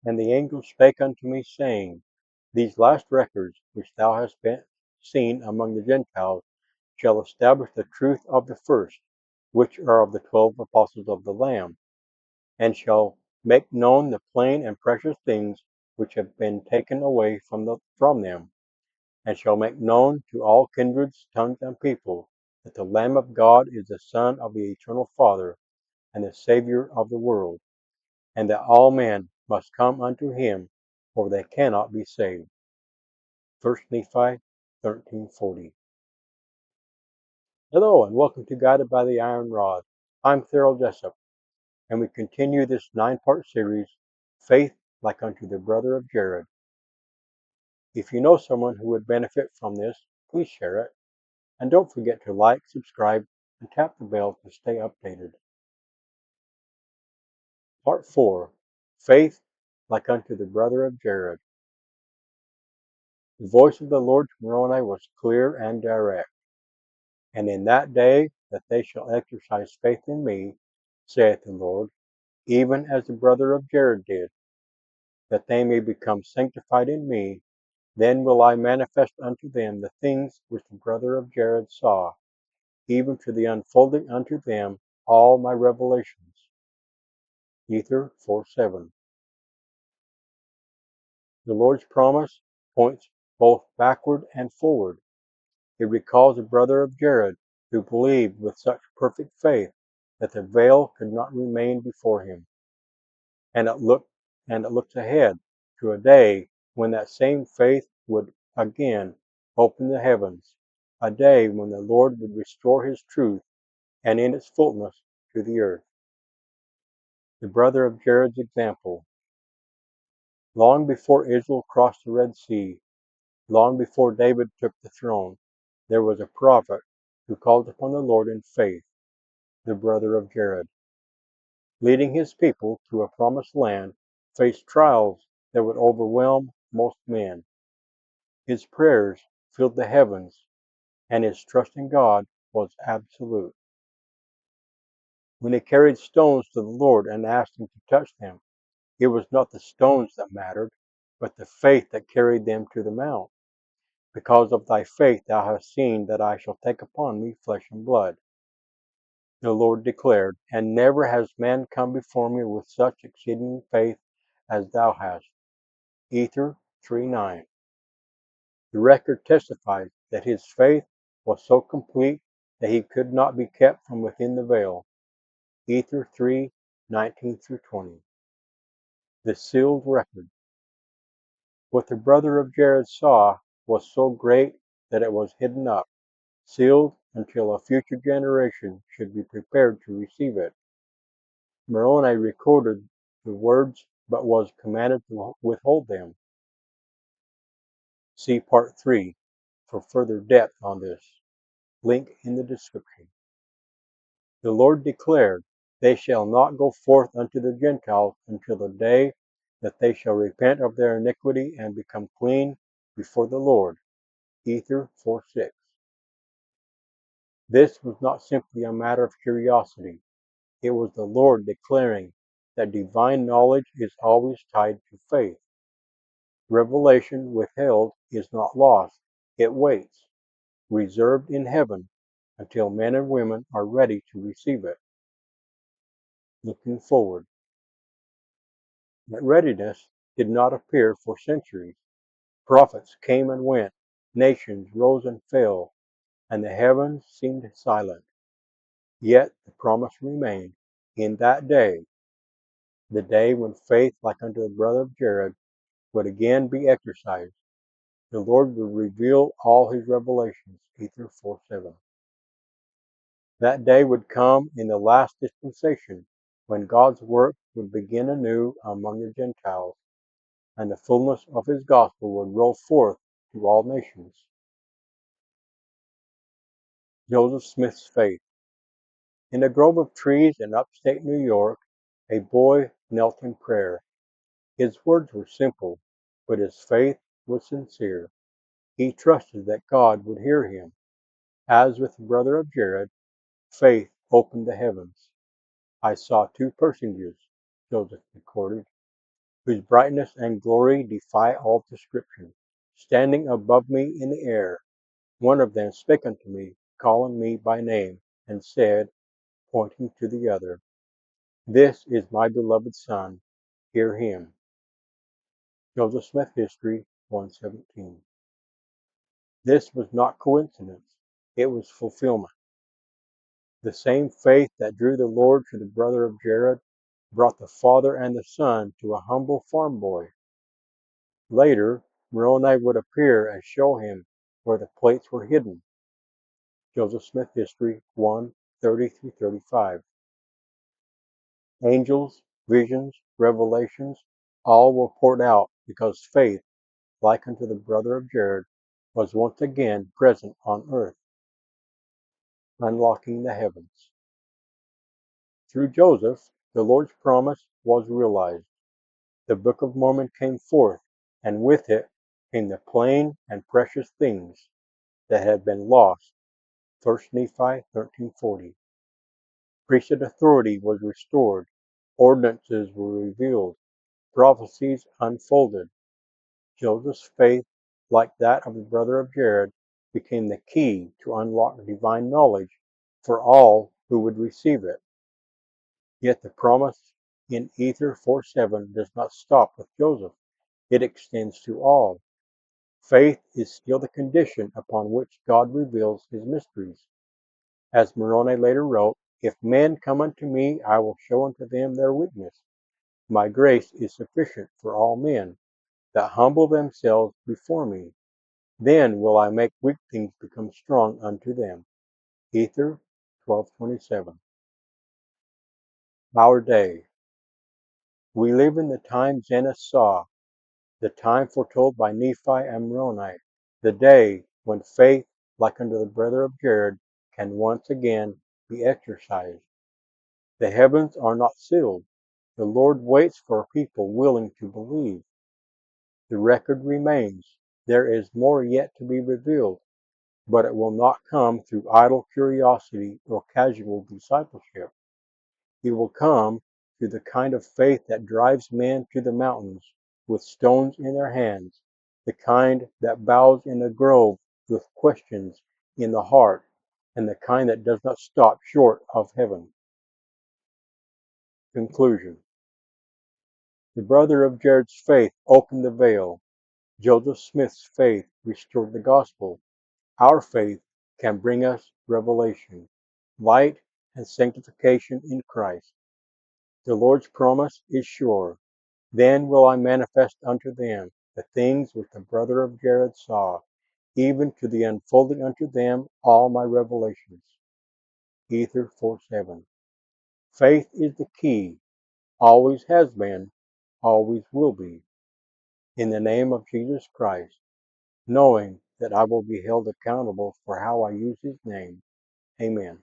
And the angel spake unto me, saying, These last records which thou hast seen among the Gentiles shall establish the truth of the first, which are of the 12 apostles of the Lamb, and shall make known the plain and precious things which have been taken away from them, and shall make known to all kindreds, tongues, and people, that the Lamb of God is the Son of the eternal Father, and the Savior of the world, and that all men must come unto him, or they cannot be saved. 1 Nephi 13:40. Hello, and welcome to Guided by the Iron Rod. I'm Thurl Jessup, and we continue this 9-part series, Faith Like Unto the Brother of Jared. If you know someone who would benefit from this, please share it. And don't forget to like, subscribe, and tap the bell to stay updated. Part 4, Faith Like Unto the Brother of Jared. The voice of the Lord to Moroni was clear and direct. And in that day that they shall exercise faith in me, saith the Lord, even as the brother of Jared did, that they may become sanctified in me, then will I manifest unto them the things which the brother of Jared saw, even to the unfolding unto them all my revelations. Ether 4:7. The Lord's promise points both backward and forward. It recalls the brother of Jared, who believed with such perfect faith that the veil could not remain before him. And it looks ahead to a day when that same faith would again open the heavens, a day when the Lord would restore his truth and in its fullness to the earth. The brother of Jared's example. Long before Israel crossed the Red Sea, long before David took the throne, there was a prophet who called upon the Lord in faith, the brother of Jared. Leading his people to a promised land, faced trials that would overwhelm most men. His prayers filled the heavens, and his trust in God was absolute. When he carried stones to the Lord and asked him to touch them, it was not the stones that mattered, but the faith that carried them to the mount. Because of thy faith thou hast seen that I shall take upon me flesh and blood, the Lord declared, and never has man come before me with such exceeding faith as thou hast. Ether 3:9. The record testifies that his faith was so complete that he could not be kept from within the veil. Ether 3:19-20. The sealed record. What the brother of Jared saw was so great that it was hidden up, sealed until a future generation should be prepared to receive it. Moroni recorded the words but was commanded to withhold them. See Part 3 for further depth on this. Link in the description. The Lord declared, They shall not go forth unto the Gentiles until the day that they shall repent of their iniquity and become clean before the Lord. Ether 4:6. This was not simply a matter of curiosity. It was the Lord declaring that divine knowledge is always tied to faith. Revelation withheld is not lost. It waits, reserved in heaven, until men and women are ready to receive it. Looking forward. That readiness did not appear for centuries. Prophets came and went, nations rose and fell, and the heavens seemed silent. Yet the promise remained. In that day, the day when faith like unto the brother of Jared would again be exercised, the Lord would reveal all his revelations. Ether 4:7. That day would come in the last dispensation, when God's work would begin anew among the Gentiles, and the fullness of his gospel would roll forth to all nations. Joseph Smith's faith. In a grove of trees in upstate New York, a boy knelt in prayer. His words were simple, but his faith was sincere. He trusted that God would hear him. As with the brother of Jared, faith opened the heavens. I saw two personages, Joseph recorded. whose brightness and glory defy all description. Standing above me in the air, one of them spake unto me, calling me by name, and said, pointing to the other, This is my beloved Son, hear him. Joseph Smith History 117. This was not coincidence, it was fulfillment. The same faith that drew the Lord to the brother of Jared brought the father and the son to a humble farm boy. Later, Moroni would appear and show him where the plates were hidden. Joseph Smith History 1:30-35. Angels, visions, revelations, all were poured out because faith, like unto the brother of Jared, was once again present on earth, unlocking the heavens. Through Joseph, the Lord's promise was realized. The Book of Mormon came forth, and with it came the plain and precious things that had been lost. 1 Nephi 13:40. Priesthood authority was restored, ordinances were revealed, prophecies unfolded. Joseph's faith, like that of the brother of Jared, became the key to unlock divine knowledge for all who would receive it. Yet the promise in Ether 4:7 does not stop with Joseph. It extends to all. Faith is still the condition upon which God reveals his mysteries. As Moroni later wrote, If men come unto me, I will show unto them their weakness. My grace is sufficient for all men that humble themselves before me. Then will I make weak things become strong unto them. Ether 12:27. Our day. We live in the time Zenos saw, the time foretold by Nephi and Moroni, the day when faith, like unto the brother of Jared, can once again be exercised. The heavens are not sealed. The Lord waits for a people willing to believe. The record remains. There is more yet to be revealed, but it will not come through idle curiosity or casual discipleship. It will come through the kind of faith that drives men to the mountains with stones in their hands, the kind that bows in a grove with questions in the heart, and the kind that does not stop short of heaven. Conclusion. The brother of Jared's faith opened the veil. Joseph Smith's faith restored the gospel. Our faith can bring us revelation, light, and sanctification in Christ. The Lord's promise is sure. Then will I manifest unto them the things which the brother of Jared saw, even to the unfolding unto them all my revelations. Ether 4:7. Faith is the key, always has been, always will be. In the name of Jesus Christ, knowing that I will be held accountable for how I use his name. Amen.